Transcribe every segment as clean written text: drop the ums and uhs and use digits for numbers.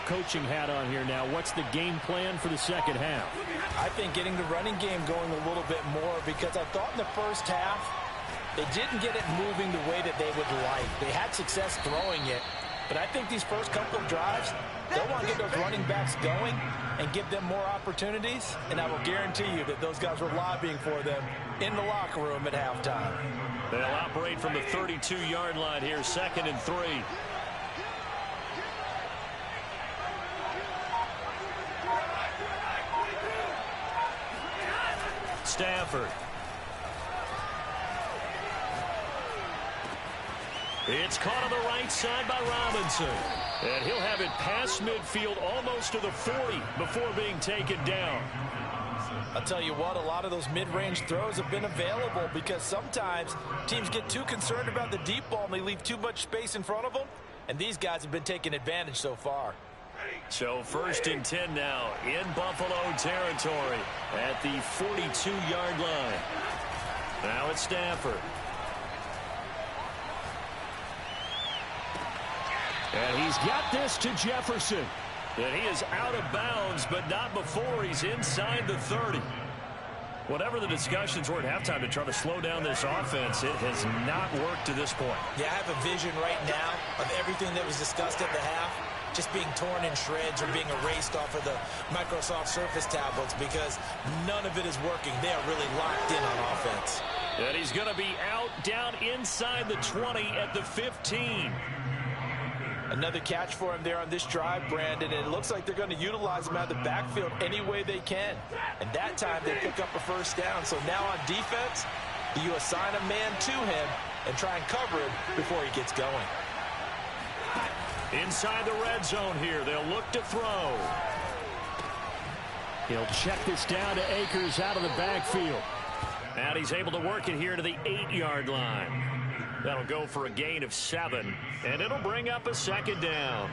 coaching hat on here now. What's the game plan for the second half? I think getting the running game going a little bit more, because I thought in the first half they didn't get it moving the way that they would like. They had success throwing it, but I think these first couple of drives, they'll want to get those running backs going and give them more opportunities, and I will guarantee you that those guys were lobbying for them in the locker room at halftime. They'll operate from the 32-yard line here, 2nd and 3. Stafford. It's caught on the right side by Robinson. And he'll have it past midfield almost to the 40 before being taken down. I'll tell you what, a lot of those mid-range throws have been available because sometimes teams get too concerned about the deep ball and they leave too much space in front of them. And these guys have been taking advantage so far. So 1st and 10 now in Buffalo territory at the 42-yard line. Now it's Stafford. And he's got this to Jefferson. And he is out of bounds, but not before he's inside the 30. Whatever the discussions were at halftime to try to slow down this offense, it has not worked to this point. Yeah, I have a vision right now of everything that was discussed at the half just being torn in shreds or being erased off of the Microsoft Surface tablets because none of it is working. They are really locked in on offense. And he's going to be out down inside the 20 at the 15. Another catch for him there on this drive, Brandon, and it looks like they're going to utilize him out of the backfield any way they can. And that time they pick up a first down. So now on defense, you assign a man to him and try and cover him before he gets going. Inside the red zone here, they'll look to throw. He'll check this down to Akers out of the backfield. And he's able to work it here to the 8-yard line. That'll go for a gain of 7, and it'll bring up a 2nd down.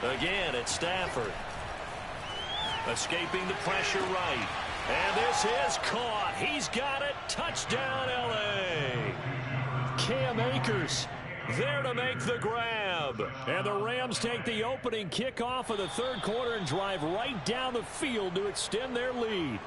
Again, it's Stafford. Escaping the pressure right. And this is caught. He's got it. Touchdown, L.A. Cam Akers there to make the grab. And the Rams take the opening kickoff of the 3rd quarter and drive right down the field to extend their lead.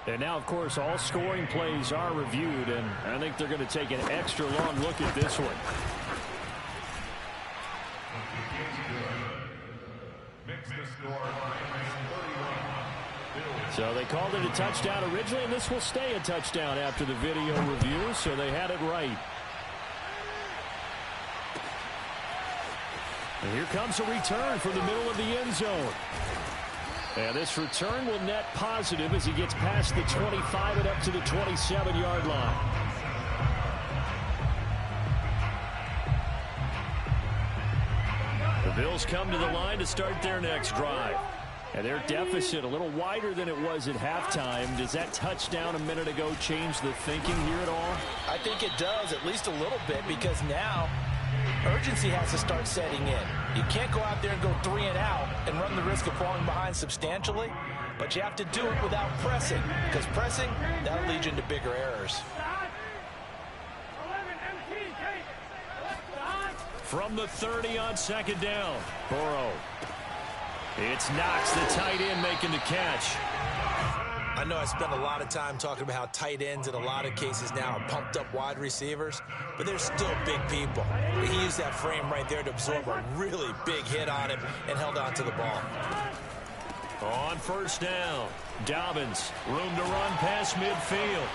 And now, of course, all scoring plays are reviewed, and I think they're going to take an extra long look at this one. So they called it a touchdown originally, and this will stay a touchdown after the video review, so they had it right. And here comes a return from the middle of the end zone. And this return will net positive as he gets past the 25 and up to the 27-yard line. The Bills come to the line to start their next drive. And their deficit a little wider than it was at halftime. Does that touchdown a minute ago change the thinking here at all? I think it does, at least a little bit, because now urgency has to start setting in. You can't go out there and go 3 and out and run the risk of falling behind substantially, but you have to do it without pressing, because pressing, that'll lead you into bigger errors. From the 30 on 2nd down, Burrow. It's Knox, the tight end, making the catch. I know I spent a lot of time talking about how tight ends in a lot of cases now are pumped up wide receivers, but they're still big people. He used that frame right there to absorb a really big hit on him and held on to the ball. On 1st down, Dobbins, room to run past midfield.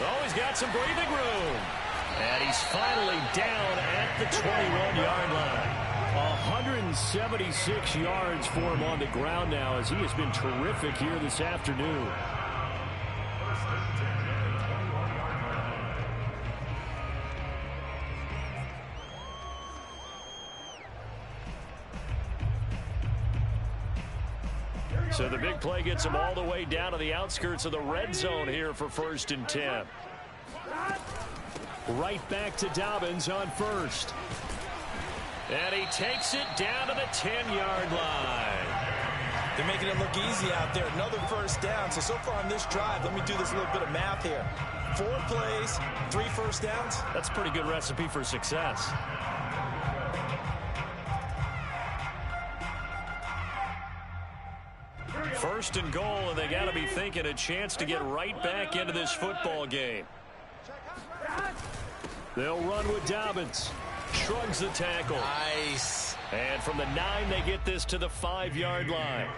Oh, he's got some breathing room. And he's finally down at the 21-yard line. 176 yards for him on the ground now as he has been terrific here this afternoon. So the big play gets him all the way down to the outskirts of the red zone here for 1st and 10. Right back to Dobbins on 1st. And he takes it down to the 10-yard line. They're making it look easy out there. Another first down. So far on this drive, let me do this little bit of math here. 4 plays, 3 first downs. That's a pretty good recipe for success. First and goal, and they got to be thinking a chance to get right back into this football game. They'll run with Dobbins. Shrugs the tackle. Nice. And from the 9, they get this to the 5-yard line.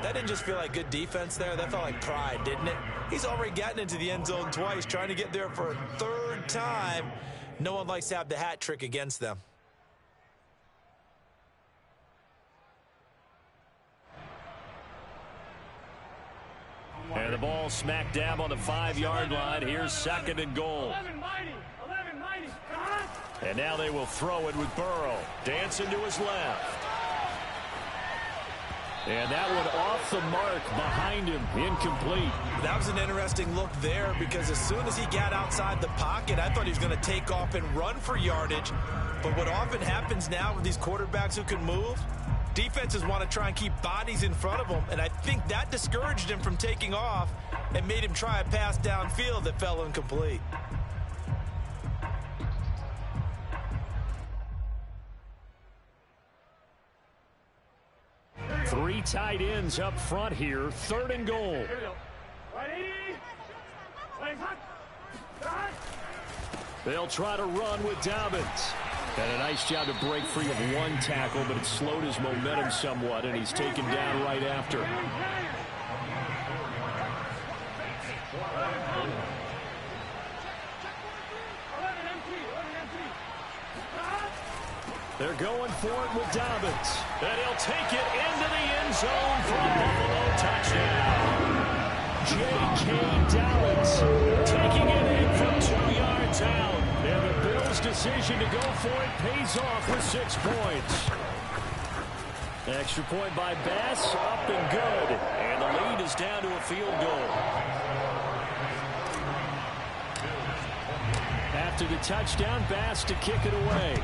That didn't just feel like good defense there. That felt like pride, didn't it? He's already gotten into the end zone twice, trying to get there for a 3rd time. No one likes to have the hat trick against them. And the ball smack dab on the 5-yard line. Here's 2nd and goal. And now they will throw it with Burrow. Dancing to his left. And that one off the mark behind him. Incomplete. That was an interesting look there because as soon as he got outside the pocket, I thought he was going to take off and run for yardage. But what often happens now with these quarterbacks who can move, defenses want to try and keep bodies in front of them, and I think that discouraged him from taking off and made him try a pass downfield that fell incomplete. Three tight ends up front here. 3rd and goal. They'll try to run with Dobbins. And a nice job to break free of 1 tackle, but it slowed his momentum somewhat, and he's taken down right after. They're going for it with Dobbins. And he'll take it into the end zone for a Buffalo touchdown. J.K. Dobbins taking it in from 2 yards out. And the Bills' decision to go for it pays off with 6 points. Extra point by Bass, up and good. And the lead is down to a field goal. After the touchdown, Bass to kick it away.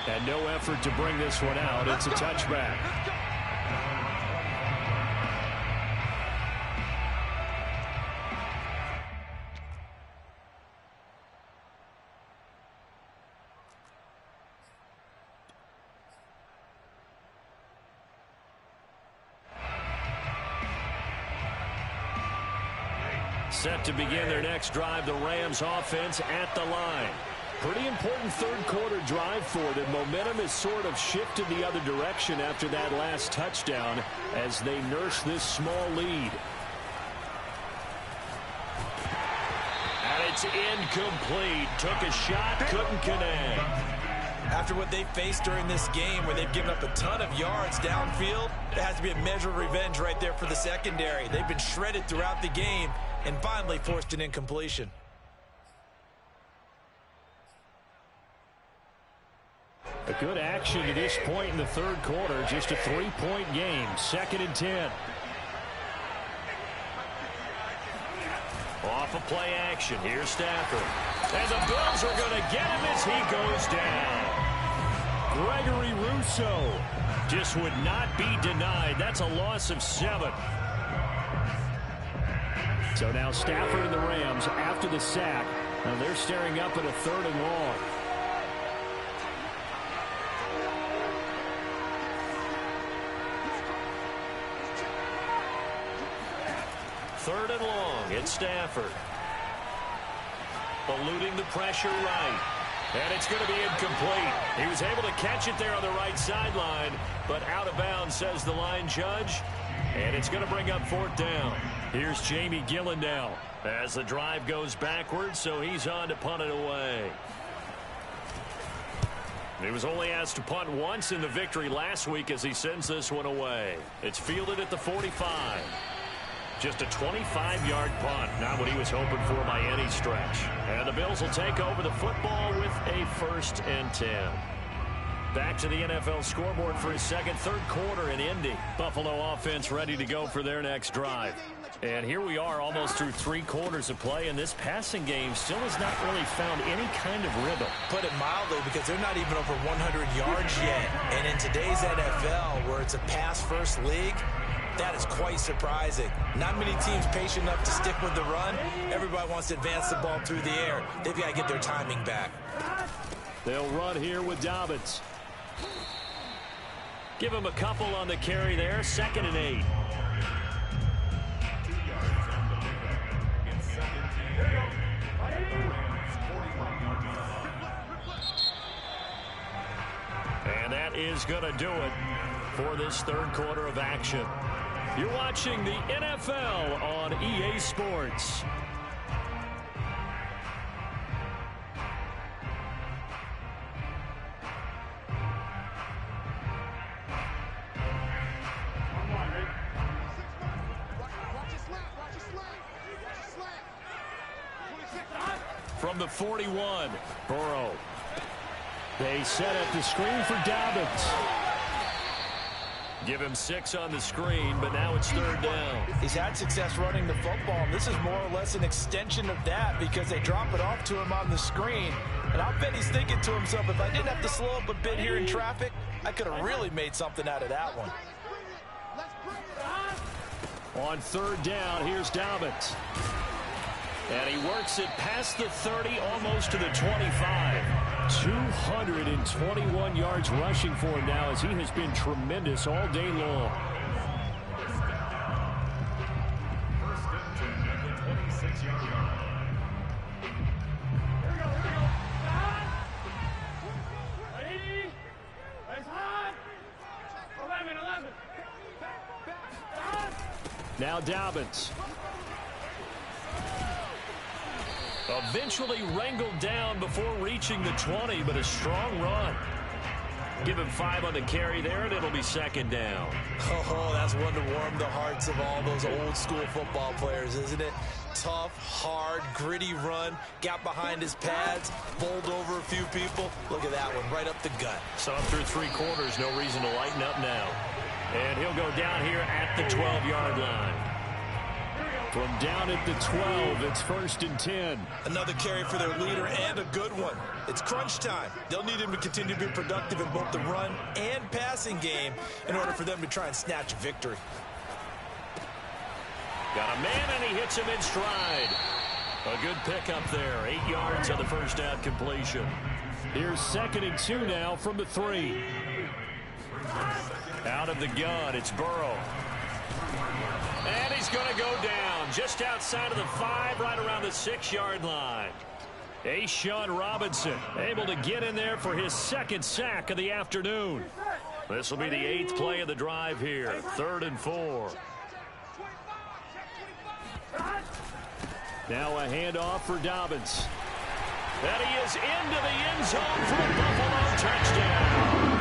And no effort to bring this one out. It's a touchback. Set to begin their next drive, the Rams offense at the line. Pretty important 3rd quarter drive for them. Momentum has sort of shifted the other direction after that last touchdown as they nurse this small lead. And it's incomplete. Took a shot, couldn't connect. After what they faced during this game where they've given up a ton of yards downfield, there has to be a measure of revenge right there for the secondary. They've been shredded throughout the game and finally forced an incompletion. A good action to this point in the 3rd quarter. Just a 3-point game. 2nd and 10. Off of play action. Here's Stafford. And the Bills are going to get him as he goes down. Gregory Rousseau just would not be denied. That's a loss of 7. So now Stafford and the Rams after the sack. Now they're staring up at a 3rd and long. 3rd and long. It's Stafford. Eluding the pressure right. And it's going to be incomplete. He was able to catch it there on the right sideline, but out of bounds, says the line judge. And it's going to bring up 4th down. Here's Jamie Gillen now as the drive goes backwards, so he's on to punt it away. He was only asked to punt once in the victory last week as he sends this one away. It's fielded at the 45. Just a 25-yard punt, not what he was hoping for by any stretch. And the Bills will take over the football with a 1st and 10. Back to the NFL scoreboard for his third quarter in Indy. Buffalo offense ready to go for their next drive. And here we are almost through 3 quarters of play, and this passing game still has not really found any kind of rhythm. Put it mildly, because they're not even over 100 yards yet. And in today's NFL, where it's a pass-first league, that is quite surprising. Not many teams patient enough to stick with the run. Everybody wants to advance the ball through the air. They've got to get their timing back. They'll run here with Dobbins. Give him a couple on the carry there. 2nd and 8. And that is going to do it for this third quarter of action. You're watching the NFL on EA Sports. From the 41, Burrow. They set up the screen for Dobbins. Give him 6 on the screen, but now it's 3rd down. He's had success running the football, and this is more or less an extension of that because they drop it off to him on the screen. And I'll bet he's thinking to himself, if I didn't have to slow up a bit here in traffic, I could have really made something out of that one. On 3rd down, here's Dobbins. And he works it past the 30, almost to the 25. 221 yards rushing for him now, as he has been tremendous all day long. Now Dobbins. Eventually wrangled down before reaching the 20, but a strong run. Give him 5 on the carry there, and it'll be 2nd down. Oh, that's one to warm the hearts of all those old-school football players, isn't it? Tough, hard, gritty run, got behind his pads, bowled over a few people. Look at that one, right up the gut. So up through 3 quarters, no reason to lighten up now. And he'll go down here at the 12-yard line. From down at the 12, it's 1st and 10. Another carry for their leader, and a good one. It's crunch time. They'll need him to continue to be productive in both the run and passing game in order for them to try and snatch a victory. Got a man, and he hits him in stride. A good pickup there. 8 yards on the first down completion. Here's 2nd and 2 now from the 3. Out of the gun, it's Burrow. And he's going to go down just outside of the 5, right around the 6-yard line. A'Shawn Robinson able to get in there for his 2nd sack of the afternoon. This will be the 8th play of the drive here. 3rd and 4. Now a handoff for Dobbins. And he is into the end zone for a Buffalo touchdown.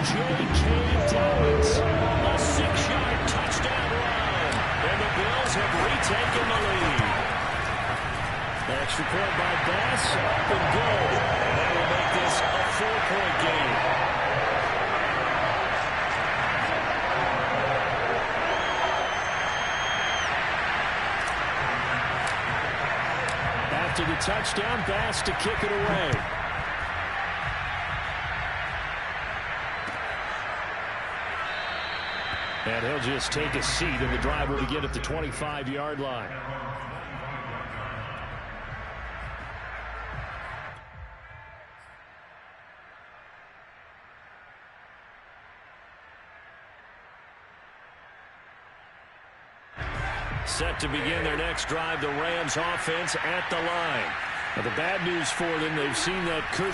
J.K. Dobbins, a 6-yard touchdown run, and the Bills have retaken the lead. Extra point by Bass, up and good, and that will make this a 4-point game. After the touchdown, Bass to kick it away. And he'll just take a seat, and the drive will begin at the 25-yard line. Set to begin their next drive, the Rams offense at the line. Now, the bad news for them, they've seen that cushion